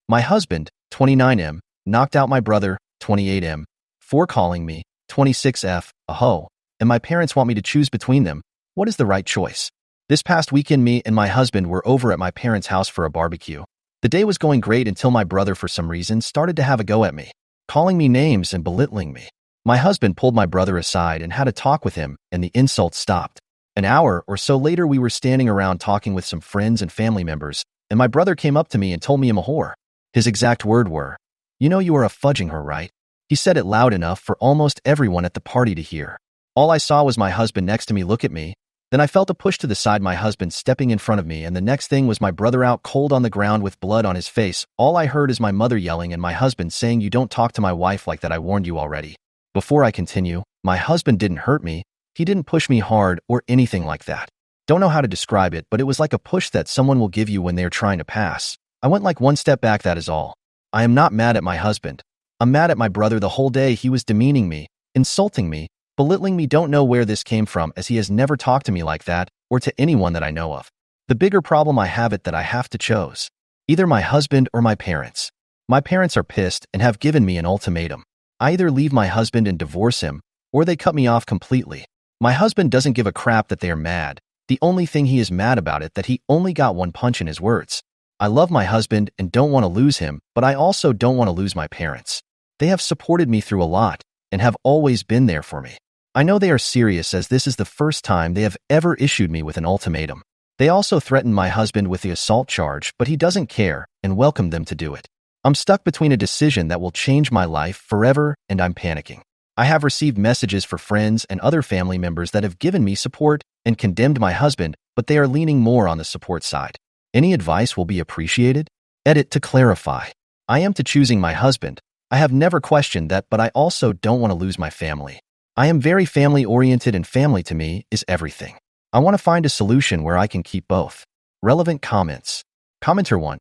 My husband, 29M, knocked out my brother, 28M, for calling me, 26F, a hoe, and my parents want me to choose between them. What is the right choice? This past weekend, me and my husband were over at my parents' house for a barbecue. The day was going great until my brother, for some reason, started to have a go at me, calling me names and belittling me. My husband pulled my brother aside and had a talk with him, and the insults stopped. An hour or so later, we were standing around talking with some friends and family members, and my brother came up to me and told me I'm a whore. His exact words were, "You know you are a fudging her, right?" He said it loud enough for almost everyone at the party to hear. All I saw was my husband next to me look at me. Then I felt a push to the side, my husband stepping in front of me, and the next thing was my brother out cold on the ground with blood on his face. All I heard is my mother yelling and my husband saying, "You don't talk to my wife like that, I warned you already." Before I continue, my husband didn't hurt me. He didn't push me hard or anything like that. Don't know how to describe it, but it was like a push that someone will give you when they're trying to pass. I went like one step back, that is all. I am not mad at my husband. I'm mad at my brother. The whole day he was demeaning me, insulting me, belittling me. Don't know where this came from, as he has never talked to me like that or to anyone that I know of. The bigger problem I have it that I have to choose either my husband or my parents. My parents are pissed and have given me an ultimatum. I either leave my husband and divorce him, or they cut me off completely. My husband doesn't give a crap that they are mad. The only thing he is mad about it that he only got one punch in his words. I love my husband and don't want to lose him, but I also don't want to lose my parents. They have supported me through a lot and have always been there for me. I know they are serious, as this is the first time they have ever issued me with an ultimatum. They also threatened my husband with the assault charge, but he doesn't care and welcomed them to do it. I'm stuck between a decision that will change my life forever, and I'm panicking. I have received messages for friends and other family members that have given me support and condemned my husband, but they are leaning more on the support side. Any advice will be appreciated. Edit to clarify. I am to choosing my husband. I have never questioned that, but I also don't want to lose my family. I am very family-oriented, and family to me is everything. I want to find a solution where I can keep both. Relevant comments. Commenter 1.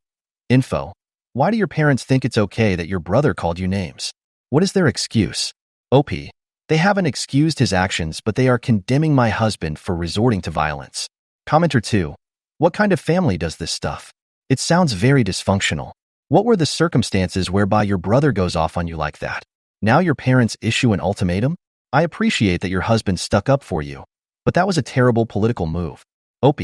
Info. Why do your parents think it's okay that your brother called you names? What is their excuse? OP. They haven't excused his actions, but they are condemning my husband for resorting to violence. Commenter 2. What kind of family does this stuff? It sounds very dysfunctional. What were the circumstances whereby your brother goes off on you like that? Now your parents issue an ultimatum? I appreciate that your husband stuck up for you, but that was a terrible political move. OP.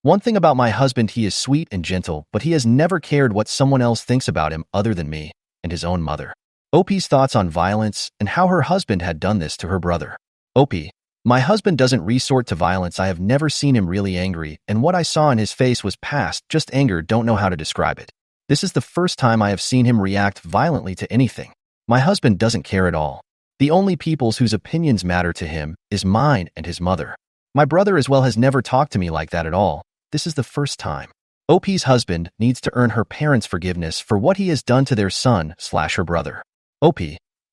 One thing about my husband, he is sweet and gentle, but he has never cared what someone else thinks about him other than me and his own mother. OP's thoughts on violence and how her husband had done this to her brother. OP. My husband doesn't resort to violence. I have never seen him really angry, and what I saw in his face was past just anger. Don't know how to describe it. This is the first time I have seen him react violently to anything. My husband doesn't care at all. The only peoples whose opinions matter to him is mine and his mother. My brother as well has never talked to me like that at all. This is the first time. OP's husband needs to earn her parents' forgiveness for what he has done to their son/her brother. OP.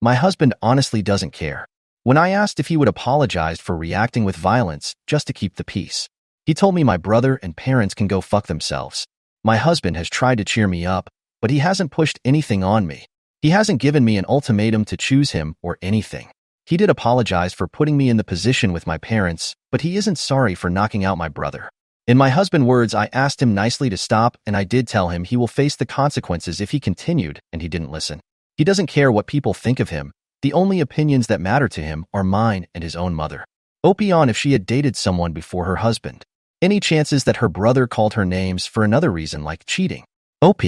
My husband honestly doesn't care. When I asked if he would apologize for reacting with violence just to keep the peace, he told me my brother and parents can go fuck themselves. My husband has tried to cheer me up, but he hasn't pushed anything on me. He hasn't given me an ultimatum to choose him or anything. He did apologize for putting me in the position with my parents, but he isn't sorry for knocking out my brother. In my husband's words, I asked him nicely to stop, and I did tell him he will face the consequences if he continued, and he didn't listen. He doesn't care what people think of him. The only opinions that matter to him are mine and his own mother. OP on if she had dated someone before her husband. Any chances that her brother called her names for another reason, like cheating? OP.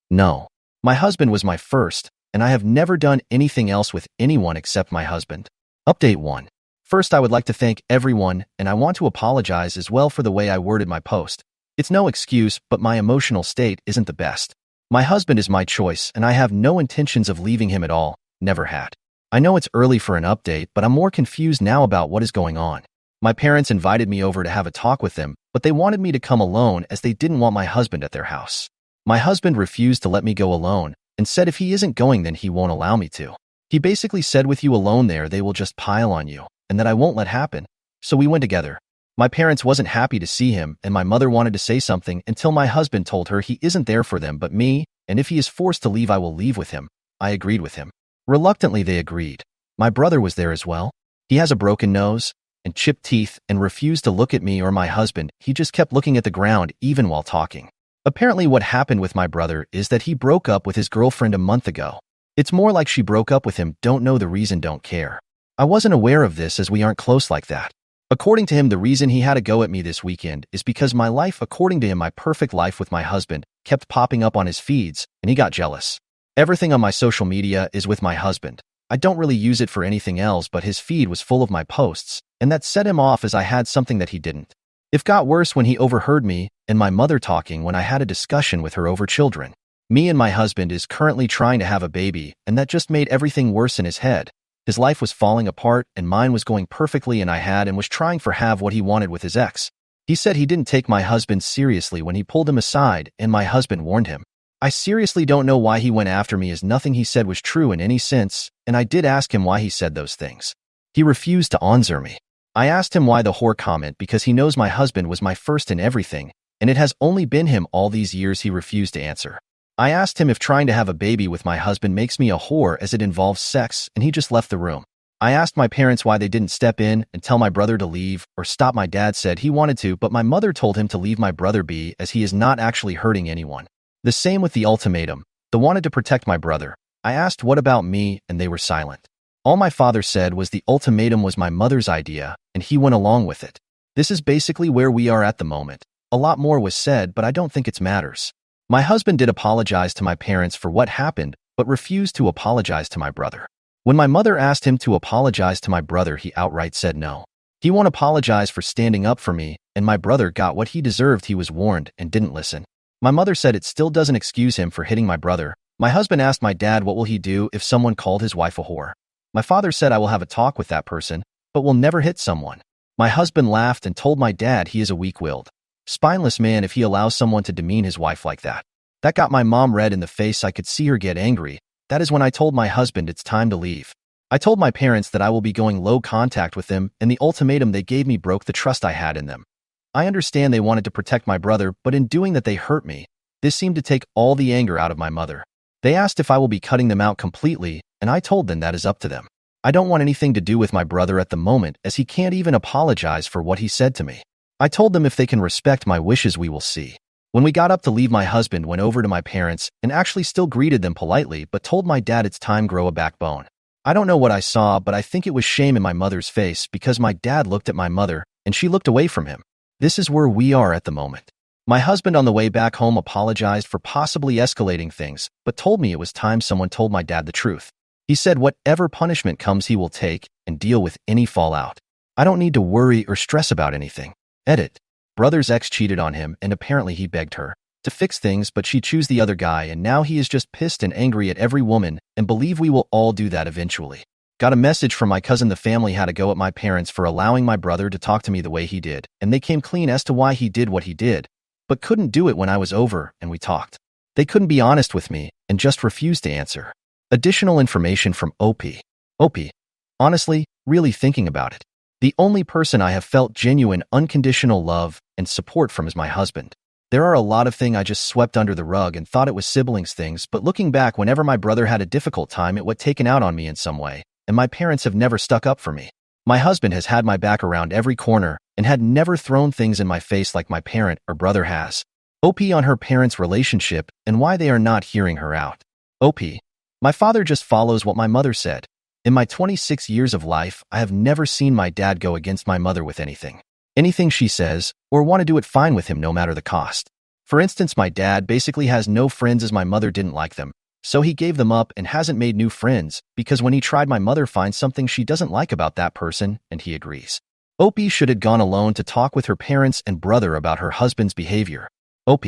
No. My husband was my first, and I have never done anything else with anyone except my husband. Update 1. First, I would like to thank everyone, and I want to apologize as well for the way I worded my post. It's no excuse, but my emotional state isn't the best. My husband is my choice, and I have no intentions of leaving him at all. Never had. I know it's early for an update, but I'm more confused now about what is going on. My parents invited me over to have a talk with them, but they wanted me to come alone as they didn't want my husband at their house. My husband refused to let me go alone and said if he isn't going, then he won't allow me to. He basically said with you alone there, they will just pile on you, and that I won't let happen. So we went together. My parents wasn't happy to see him, and my mother wanted to say something until my husband told her he isn't there for them but me, and if he is forced to leave, I will leave with him. I agreed with him. Reluctantly, they agreed. My brother was there as well. He has a broken nose and chipped teeth and refused to look at me or my husband. He just kept looking at the ground even while talking. Apparently what happened with my brother is that he broke up with his girlfriend a month ago. It's more like she broke up with him, don't know the reason, don't care. I wasn't aware of this as we aren't close like that. According to him, the reason he had a go at me this weekend is because my life, according to him, my perfect life with my husband, kept popping up on his feeds, and he got jealous. Everything on my social media is with my husband. I don't really use it for anything else, but his feed was full of my posts, and that set him off as I had something that he didn't. It got worse when he overheard me and my mother talking when I had a discussion with her over children. Me and my husband is currently trying to have a baby, and that just made everything worse in his head. His life was falling apart, and mine was going perfectly, and I had and was trying for have what he wanted with his ex. He said he didn't take my husband seriously when he pulled him aside, and my husband warned him. I seriously don't know why he went after me, as nothing he said was true in any sense, and I did ask him why he said those things. He refused to answer me. I asked him why the whore comment, because he knows my husband was my first in everything, and it has only been him all these years. He refused to answer. I asked him if trying to have a baby with my husband makes me a whore as it involves sex, and he just left the room. I asked my parents why they didn't step in and tell my brother to leave or stop. My dad said he wanted to, but my mother told him to leave my brother be, as he is not actually hurting anyone. The same with the ultimatum. They wanted to protect my brother. I asked what about me, and they were silent. All my father said was the ultimatum was my mother's idea, and he went along with it. This is basically where we are at the moment. A lot more was said, but I don't think it matters. My husband did apologize to my parents for what happened, but refused to apologize to my brother. When my mother asked him to apologize to my brother, he outright said no. He won't apologize for standing up for me, and my brother got what he deserved. He was warned and didn't listen. My mother said it still doesn't excuse him for hitting my brother. My husband asked my dad what will he do if someone called his wife a whore. My father said I will have a talk with that person, but will never hit someone. My husband laughed and told my dad he is a weak-willed, spineless man if he allows someone to demean his wife like that. That got my mom red in the face. I could see her get angry. That is when I told my husband it's time to leave. I told my parents that I will be going low contact with them, and the ultimatum they gave me broke the trust I had in them. I understand they wanted to protect my brother, but in doing that they hurt me. This seemed to take all the anger out of my mother. They asked if I will be cutting them out completely, and I told them that is up to them. I don't want anything to do with my brother at the moment, as he can't even apologize for what he said to me. I told them if they can respect my wishes, we will see. When we got up to leave, my husband went over to my parents and actually still greeted them politely, but told my dad it's time grow a backbone. I don't know what I saw, but I think it was shame in my mother's face, because my dad looked at my mother and she looked away from him. This is where we are at the moment. My husband on the way back home apologized for possibly escalating things, but told me it was time someone told my dad the truth. He said whatever punishment comes he will take and deal with any fallout. I don't need to worry or stress about anything. Edit. Brother's ex cheated on him, and apparently he begged her to fix things, but she chose the other guy, and now he is just pissed and angry at every woman, and believe we will all do that eventually. Got a message from my cousin. The family had to go at my parents for allowing my brother to talk to me the way he did, and they came clean as to why he did what he did, but couldn't do it when I was over and we talked. They couldn't be honest with me and just refused to answer. Additional information from OP. OP. Honestly, really thinking about it, the only person I have felt genuine, unconditional love and support from is my husband. There are a lot of things I just swept under the rug and thought it was siblings things, but looking back, whenever my brother had a difficult time, it was taken out on me in some way, and my parents have never stuck up for me. My husband has had my back around every corner and had never thrown things in my face like my parent or brother has. OP on her parents' relationship and why they are not hearing her out. OP. My father just follows what my mother said. In my 26 years of life, I have never seen my dad go against my mother with anything. Anything she says, or want to do it fine with him no matter the cost. For instance, my dad basically has no friends as my mother didn't like them, so he gave them up and hasn't made new friends, because when he tried, my mother finds something she doesn't like about that person, and he agrees. OP should have gone alone to talk with her parents and brother about her husband's behavior. OP.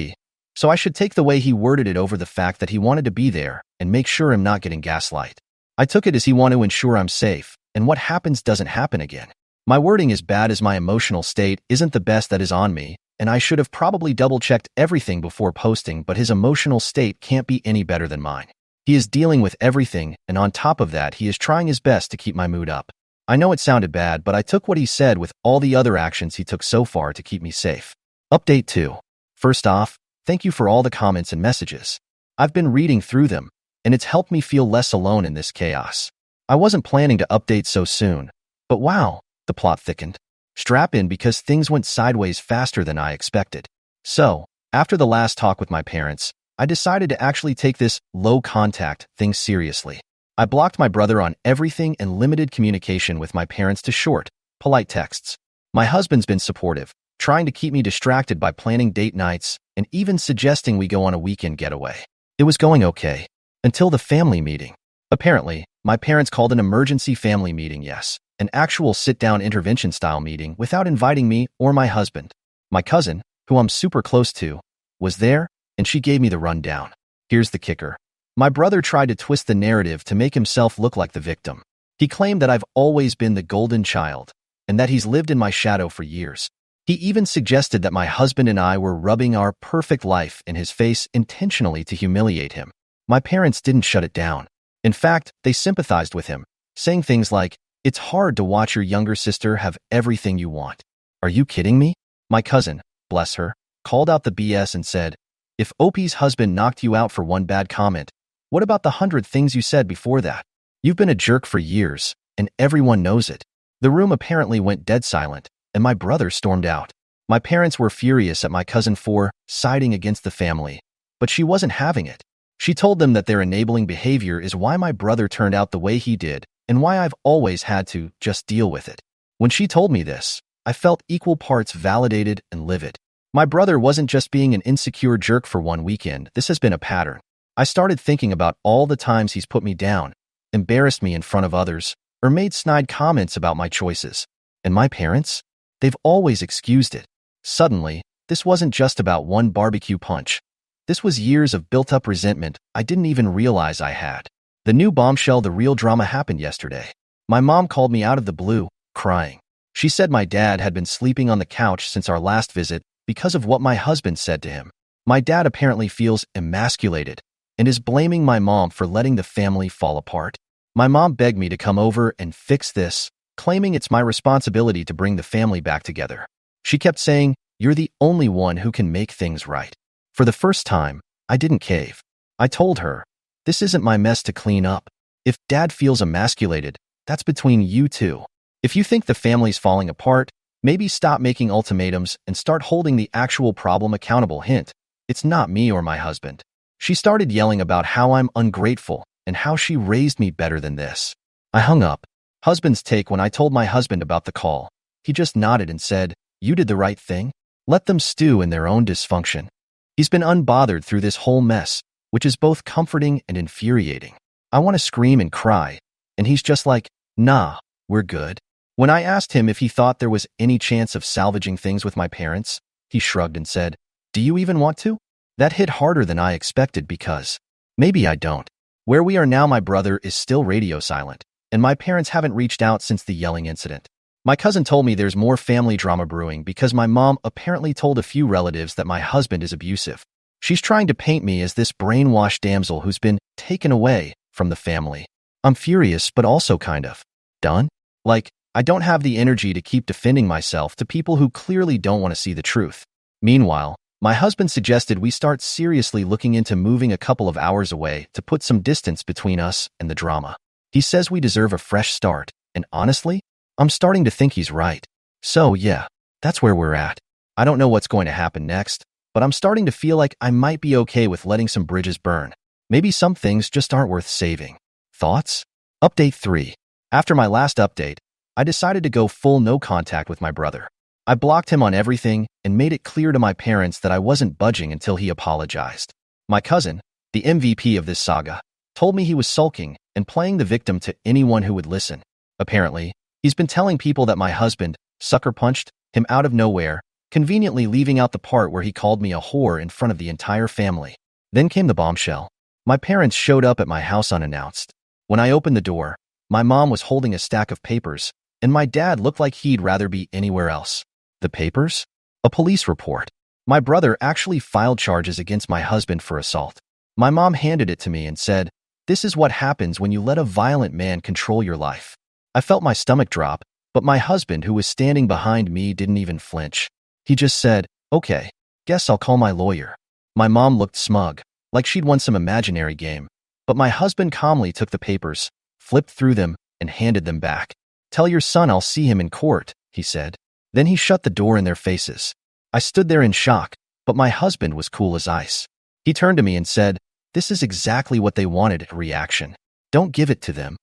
So I should take the way he worded it over the fact that he wanted to be there and make sure I'm not getting gaslight. I took it as he wanted to ensure I'm safe, and what happens doesn't happen again. My wording is bad as my emotional state isn't the best that is on me, and I should have probably double-checked everything before posting, but his emotional state can't be any better than mine. He is dealing with everything, and on top of that, he is trying his best to keep my mood up. I know it sounded bad, but I took what he said with all the other actions he took so far to keep me safe. Update 2. First off, thank you for all the comments and messages. I've been reading through them, and it's helped me feel less alone in this chaos. I wasn't planning to update so soon, but wow, the plot thickened. Strap in because things went sideways faster than I expected. So, After the last talk with my parents, I decided to actually take this low-contact thing seriously. I blocked my brother on everything and limited communication with my parents to short, polite texts. My husband's been supportive, trying to keep me distracted by planning date nights and even suggesting we go on a weekend getaway. It was going okay, until the family meeting. Apparently, my parents called an emergency family meeting, yes, an actual sit-down intervention-style meeting without inviting me or my husband. My cousin, who I'm super close to, was there, and she gave me the rundown. Here's the kicker. My brother tried to twist the narrative to make himself look like the victim. He claimed that I've always been the golden child, and that he's lived in my shadow for years. He even suggested that my husband and I were rubbing our perfect life in his face intentionally to humiliate him. My parents didn't shut it down. In fact, they sympathized with him, saying things like, "It's hard to watch your younger sister have everything you want." Are you kidding me? My cousin, bless her, called out the BS and said, "If OP's husband knocked you out for one bad comment, what about the 100 things you said before that? You've been a jerk for years, and everyone knows it." The room apparently went dead silent, and my brother stormed out. My parents were furious at my cousin for siding against the family, but she wasn't having it. She told them that their enabling behavior is why my brother turned out the way he did and why I've always had to just deal with it. When she told me this, I felt equal parts validated and livid. My brother wasn't just being an insecure jerk for one weekend. This has been a pattern. I started thinking about all the times he's put me down, embarrassed me in front of others, or made snide comments about my choices. And my parents? They've always excused it. Suddenly, this wasn't just about one barbecue punch. This was years of built-up resentment I didn't even realize I had. The new bombshell, the real drama, happened yesterday. My mom called me out of the blue, crying. She said my dad had been sleeping on the couch since our last visit because of what my husband said to him. My dad apparently feels emasculated and is blaming my mom for letting the family fall apart. My mom begged me to come over and fix this, claiming it's my responsibility to bring the family back together. She kept saying, "You're the only one who can make things right." For the first time, I didn't cave. I told her, "This isn't my mess to clean up. If Dad feels emasculated, that's between you two. If you think the family's falling apart, maybe stop making ultimatums and start holding the actual problem accountable." Hint, it's not me or my husband. She started yelling about how I'm ungrateful and how she raised me better than this. I hung up. Husband's take: when I told my husband about the call, he just nodded and said, "You did the right thing. Let them stew in their own dysfunction." He's been unbothered through this whole mess, which is both comforting and infuriating. I want to scream and cry, and he's just like, "Nah, we're good." When I asked him if he thought there was any chance of salvaging things with my parents, he shrugged and said, "Do you even want to?" That hit harder than I expected because maybe I don't. Where we are now, my brother is still radio silent, and my parents haven't reached out since the yelling incident. My cousin told me there's more family drama brewing because my mom apparently told a few relatives that my husband is abusive. She's trying to paint me as this brainwashed damsel who's been taken away from the family. I'm furious, but also kind of done. Like, I don't have the energy to keep defending myself to people who clearly don't want to see the truth. Meanwhile, my husband suggested we start seriously looking into moving a couple of hours away to put some distance between us and the drama. He says we deserve a fresh start, and honestly, I'm starting to think he's right. So yeah, that's where we're at. I don't know what's going to happen next, but I'm starting to feel like I might be okay with letting some bridges burn. Maybe some things just aren't worth saving. Thoughts? Update 3. After my last update, I decided to go full no contact with my brother. I blocked him on everything and made it clear to my parents that I wasn't budging until he apologized. My cousin, the MVP of this saga, told me he was sulking and playing the victim to anyone who would listen. Apparently, he's been telling people that my husband sucker punched him out of nowhere, conveniently leaving out the part where he called me a whore in front of the entire family. Then came the bombshell. My parents showed up at my house unannounced. When I opened the door, my mom was holding a stack of papers, and my dad looked like he'd rather be anywhere else. The papers? A police report. My brother actually filed charges against my husband for assault. My mom handed it to me and said, "This is what happens when you let a violent man control your life." I felt my stomach drop, but my husband, who was standing behind me, didn't even flinch. He just said, "Okay, guess I'll call my lawyer." My mom looked smug, like she'd won some imaginary game, but my husband calmly took the papers, flipped through them, and handed them back. "Tell your son I'll see him in court," he said. Then he shut the door in their faces. I stood there in shock, But my husband was cool as ice. He turned to me and said, "This is exactly what they wanted, a reaction. Don't give it to them."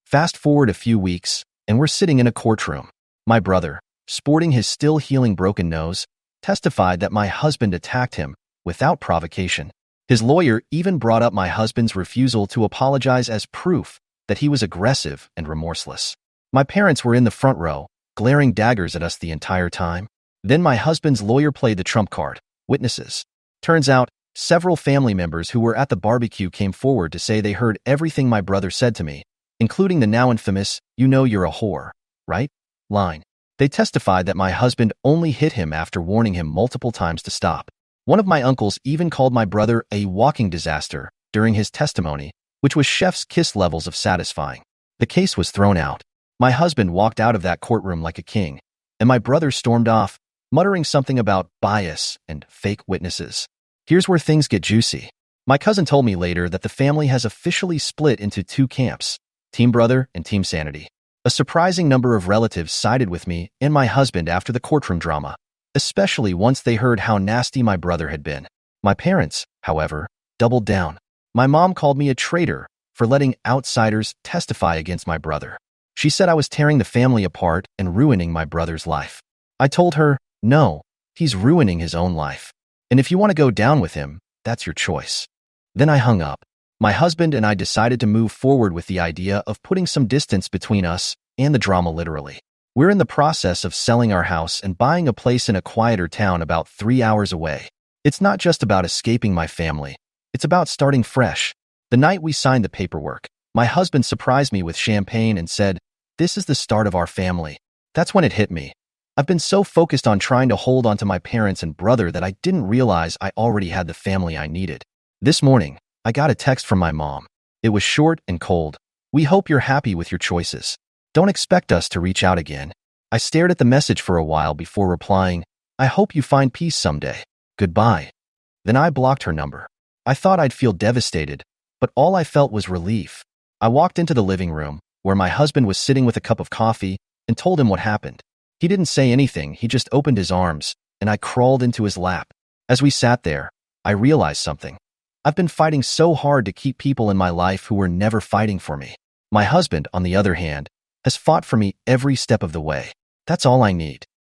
Fast forward a few weeks, and we're sitting in a courtroom. My brother, sporting his still healing broken nose, testified that my husband attacked him without provocation. His lawyer even brought up my husband's refusal to apologize as proof that he was aggressive and remorseless. My parents were in the front row, glaring daggers at us the entire time. Then my husband's lawyer played the trump card: witnesses. Turns out, several family members who were at the barbecue came forward to say they heard everything my brother said to me, including the now infamous, "You know you're a whore, right?" line. They testified that my husband only hit him after warning him multiple times to stop. One of my uncles even called my brother a walking disaster during his testimony, which was chef's kiss levels of satisfying. The case was thrown out. My husband walked out of that courtroom like a king, and my brother stormed off, muttering something about bias and fake witnesses. Here's where things get juicy. My cousin told me later that the family has officially split into two camps: Team Brother and Team Sanity. A surprising number of relatives sided with me and my husband after the courtroom drama, especially once they heard how nasty my brother had been. My parents, however, doubled down. My mom called me a traitor for letting outsiders testify against my brother. She said I was tearing the family apart and ruining my brother's life. I told her, no, he's ruining his own life. And if you want to go down with him, that's your choice. Then I hung up. My husband and I decided to move forward with the idea of putting some distance between us and the drama literally. We're in the process of selling our house and buying a place in a quieter town about 3 hours away. It's not just about escaping my family. It's about starting fresh. The night we signed the paperwork, my husband surprised me with champagne and said, "This is the start of our family." That's when it hit me. I've been so focused on trying to hold on to my parents and brother that I didn't realize I already had the family I needed. This morning, I got a text from my mom. It was short and cold. "We hope you're happy with your choices. Don't expect us to reach out again." I stared at the message for a while before replying, "I hope you find peace someday. Goodbye." Then I blocked her number. I thought I'd feel devastated, but all I felt was relief. I walked into the living room, where my husband was sitting with a cup of coffee, and told him what happened. He didn't say anything, he just opened his arms, and I crawled into his lap. As we sat there, I realized something. I've been fighting so hard to keep people in my life who were never fighting for me. My husband, on the other hand, has fought for me every step of the way. That's all I need.